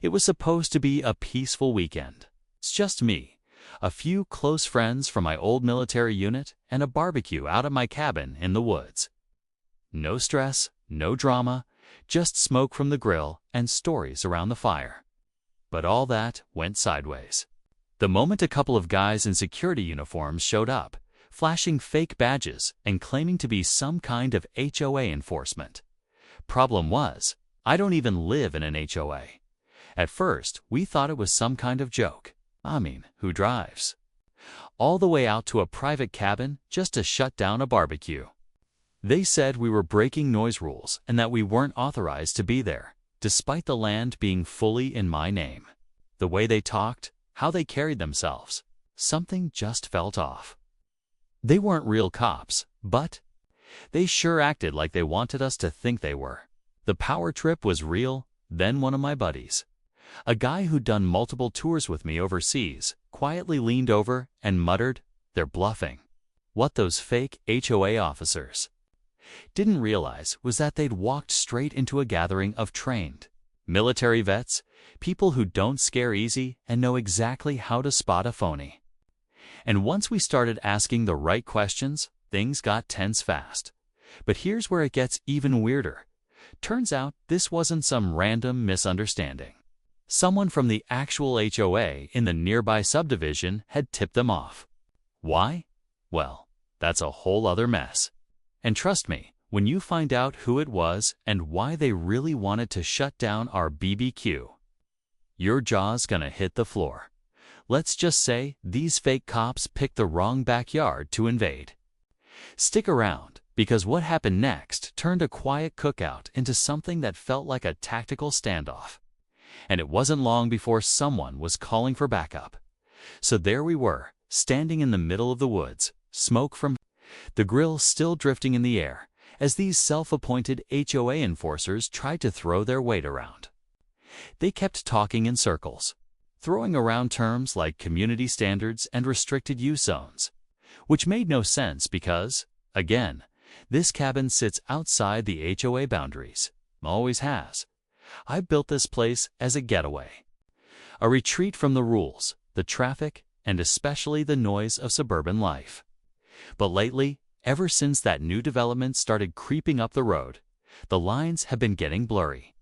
It was supposed to be a peaceful weekend. It's just me, a few close friends from my old military unit, and a barbecue out at my cabin in the woods. No stress, no drama, just smoke from the grill and stories around the fire. But all that went sideways. The moment a couple of guys in security uniforms showed up, flashing fake badges and claiming to be some kind of HOA enforcement. Problem was, I don't even live in an HOA. At first, we thought it was some kind of joke. I mean, who drives all the way out to a private cabin just to shut down a barbecue? They said we were breaking noise rules and that we weren't authorized to be there, despite the land being fully in my name. The way they talked, how they carried themselves, something just felt off. They weren't real cops, but they sure acted like they wanted us to think they were. The power trip was real. Then one of my buddies, a guy who'd done multiple tours with me overseas, quietly leaned over and muttered, "They're bluffing." What those fake HOA officers didn't realize was that they'd walked straight into a gathering of trained military vets, people who don't scare easy and know exactly how to spot a phony. And once we started asking the right questions, things got tense fast. But here's where it gets even weirder. Turns out this wasn't some random misunderstanding. Someone from the actual HOA in the nearby subdivision had tipped them off. Why? Well, that's a whole other mess. And trust me, when you find out who it was and why they really wanted to shut down our BBQ, your jaw's gonna hit the floor. Let's just say these fake cops picked the wrong backyard to invade. Stick around, because what happened next turned a quiet cookout into something that felt like a tactical standoff. And it wasn't long before someone was calling for backup. So there we were, standing in the middle of the woods, smoke from the grill still drifting in the air, as these self-appointed HOA enforcers tried to throw their weight around. They kept talking in circles, throwing around terms like community standards and restricted use zones, which made no sense because, again, this cabin sits outside the HOA boundaries, always has. I built this place as a getaway, a retreat from the rules, the traffic, and especially the noise of suburban life. But lately, ever since that new development started creeping up the road, the lines have been getting blurry.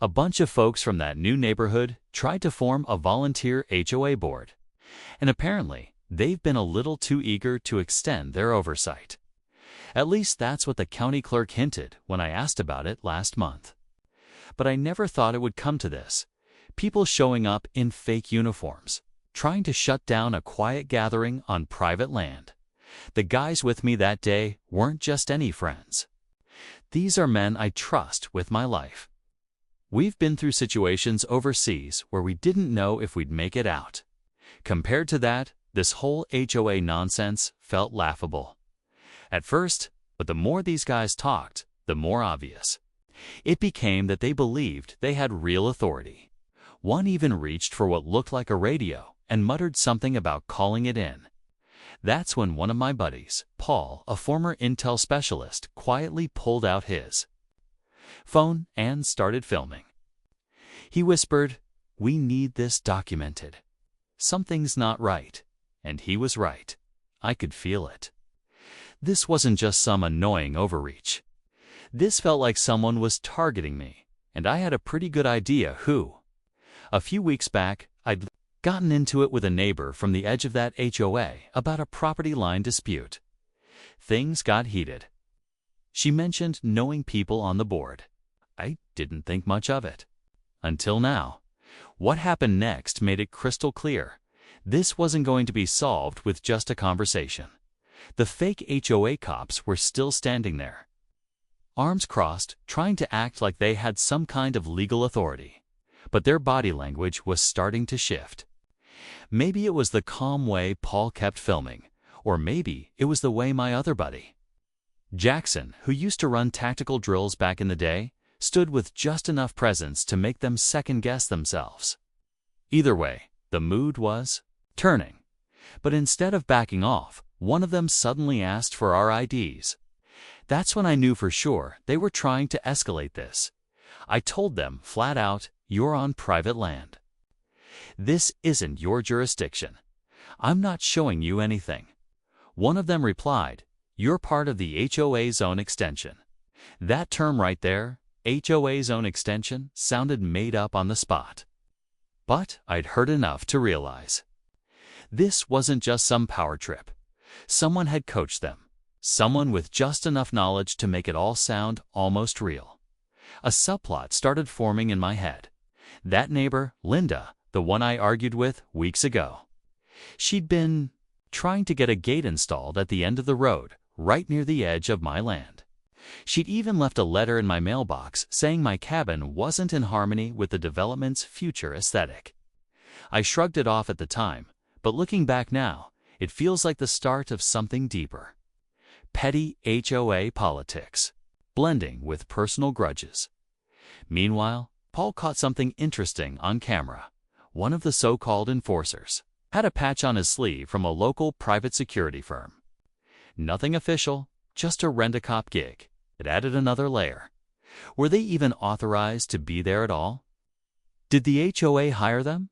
A bunch of folks from that new neighborhood tried to form a volunteer HOA board, and apparently they've been a little too eager to extend their oversight. At least that's what the county clerk hinted when I asked about it last month. But I never thought it would come to this. People showing up in fake uniforms, trying to shut down a quiet gathering on private land. The guys with me that day weren't just any friends. These are men I trust with my life. We've been through situations overseas where we didn't know if we'd make it out. Compared to that, this whole HOA nonsense felt laughable at first, but the more these guys talked, the more obvious. It became that they believed they had real authority. One even reached for what looked like a radio and muttered something about calling it in. That's when one of my buddies, Paul, a former intel specialist, quietly pulled out his phone and started filming. He whispered, "We need this documented. Something's not right." And he was right. I could feel it. This wasn't just some annoying overreach. This felt like someone was targeting me, and I had a pretty good idea who. A few weeks back, I'd gotten into it with a neighbor from the edge of that HOA about a property line dispute. Things got heated. She mentioned knowing people on the board. I didn't think much of it. Until now. What happened next made it crystal clear. This wasn't going to be solved with just a conversation. The fake HOA cops were still standing there, arms crossed, trying to act like they had some kind of legal authority. But their body language was starting to shift. Maybe it was the calm way Paul kept filming, or maybe it was the way my other buddy, Jackson, who used to run tactical drills back in the day, stood with just enough presence to make them second-guess themselves. Either way, the mood was turning. But instead of backing off, one of them suddenly asked for our IDs. That's when I knew for sure they were trying to escalate this. I told them flat out, you're on private land. This isn't your jurisdiction. I'm not showing you anything. One of them replied, you're part of the HOA zone extension. That term right there, HOA zone extension, sounded made up on the spot. But I'd heard enough to realize this wasn't just some power trip. Someone had coached them. Someone with just enough knowledge to make it all sound almost real. A subplot started forming in my head. That neighbor, Linda, the one I argued with weeks ago. She'd been trying to get a gate installed at the end of the road, right near the edge of my land. She'd even left a letter in my mailbox saying my cabin wasn't in harmony with the development's future aesthetic. I shrugged it off at the time, but looking back now, it feels like the start of something deeper. Petty HOA politics, blending with personal grudges. Meanwhile, Paul caught something interesting on camera. One of the so-called enforcers had a patch on his sleeve from a local private security firm. Nothing official, just a rent-a-cop gig. It added another layer. Were they even authorized to be there at all? Did the HOA hire them?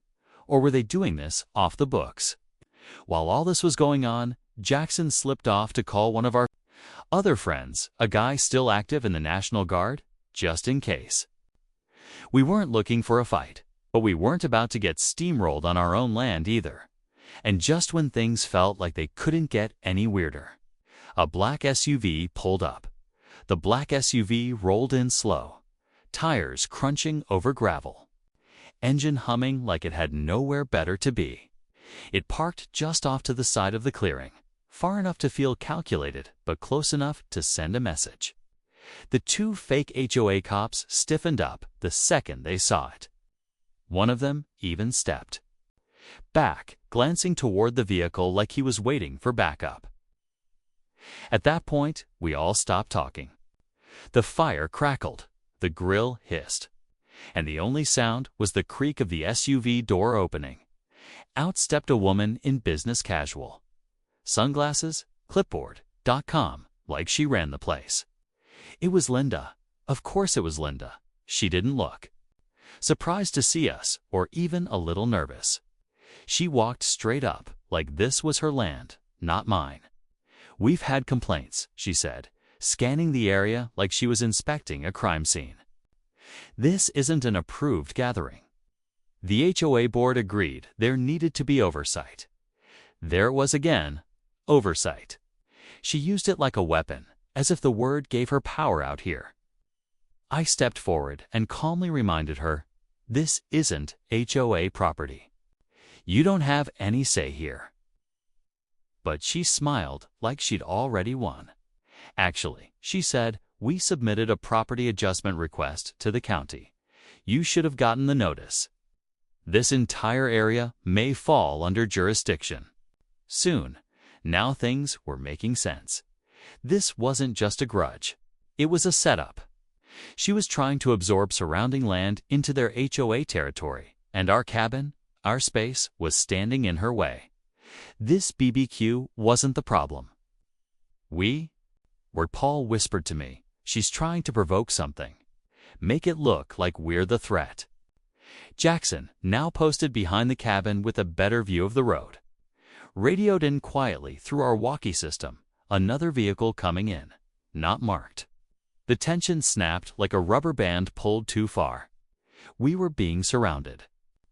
Or were they doing this off the books? While all this was going on, Jackson slipped off to call one of our other friends, a guy still active in the National Guard, just in case. We weren't looking for a fight, but we weren't about to get steamrolled on our own land either. And just when things felt like they couldn't get any weirder, a black SUV pulled up. The black SUV rolled in slow, tires crunching over gravel, engine humming like it had nowhere better to be. It parked just off to the side of the clearing, far enough to feel calculated, but close enough to send a message. The two fake HOA cops stiffened up the second they saw it. One of them even stepped back, glancing toward the vehicle like he was waiting for backup. At that point, we all stopped talking. The fire crackled, the grill hissed, and the only sound was the creak of the SUV door opening. Out stepped a woman in business casual. Sunglasses, clipboard.com, like she ran the place. It was Linda. Of course it was Linda. She didn't look surprised to see us, or even a little nervous. She walked straight up, like this was her land, not mine. We've had complaints, she said, scanning the area like she was inspecting a crime scene. This isn't an approved gathering. The HOA board agreed there needed to be oversight. There it was again, oversight. She used it like a weapon, as if the word gave her power out here. I stepped forward and calmly reminded her, this isn't HOA property. You don't have any say here. But she smiled like she'd already won. Actually, she said, we submitted a property adjustment request to the county. You should have gotten the notice. This entire area may fall under jurisdiction. Soon, now things were making sense. This wasn't just a grudge. It was a setup. She was trying to absorb surrounding land into their HOA territory, and our cabin, our space, was standing in her way. This BBQ wasn't the problem. Paul whispered to me, she's trying to provoke something. Make it look like we're the threat. Jackson, now posted behind the cabin with a better view of the road, radioed in quietly through our walkie system, another vehicle coming in, not marked. The tension snapped like a rubber band pulled too far. We were being surrounded.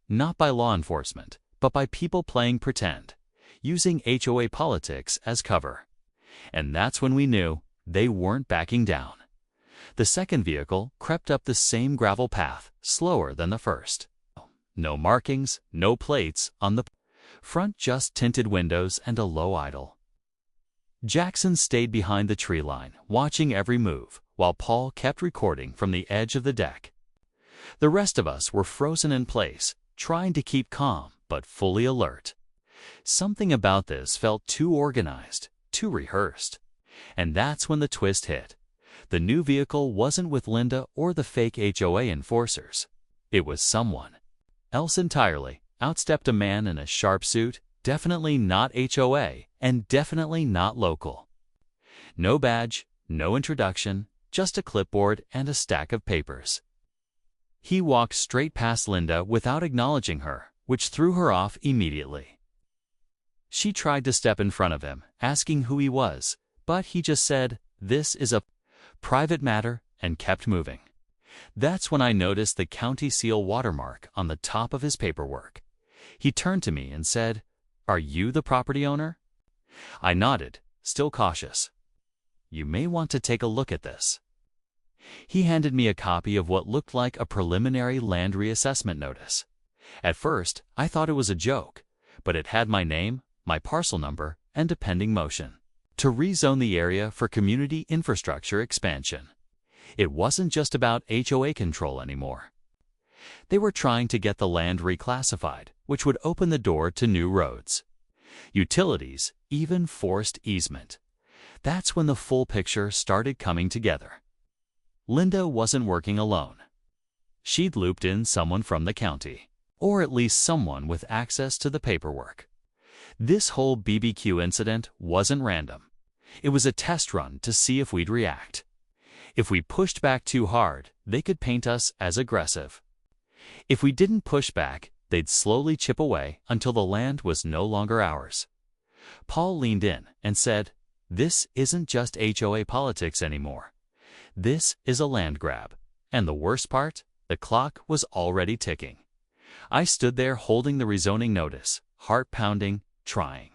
Not by law enforcement, but by people playing pretend, using HOA politics as cover. And that's when we knew they weren't backing down. The second vehicle crept up the same gravel path, slower than the first. No markings, no plates on the front, just tinted windows and a low idle. Jackson stayed behind the tree line, watching every move, while Paul kept recording from the edge of the deck. The rest of us were frozen in place, trying to keep calm but fully alert. Something about this felt too organized, too rehearsed. And that's when the twist hit. The new vehicle wasn't with Linda or the fake HOA enforcers. It was someone else entirely. Out stepped a man in a sharp suit, definitely not HOA, and definitely not local. No badge, no introduction, just a clipboard and a stack of papers. He walked straight past Linda without acknowledging her, which threw her off immediately. She tried to step in front of him, asking who he was, but he just said, "This is a private matter," and kept moving. That's when I noticed the county seal watermark on the top of his paperwork. He turned to me and said, "Are you the property owner?" I nodded, still cautious. "You may want to take a look at this." He handed me a copy of what looked like a preliminary land reassessment notice. At first, I thought it was a joke, but it had my name, my parcel number, and a pending motion to rezone the area for community infrastructure expansion. It wasn't just about HOA control anymore. They were trying to get the land reclassified, which would open the door to new roads, utilities, even forced easement. That's when the full picture started coming together. Linda wasn't working alone. She'd looped in someone from the county, or at least someone with access to the paperwork. This whole BBQ incident wasn't random. It was a test run to see if we'd react. If we pushed back too hard, they could paint us as aggressive. If we didn't push back, they'd slowly chip away until the land was no longer ours. Paul leaned in and said, "This isn't just HOA politics anymore. This is a land grab. And the worst part, the clock was already ticking." I stood there holding the rezoning notice, heart pounding, trying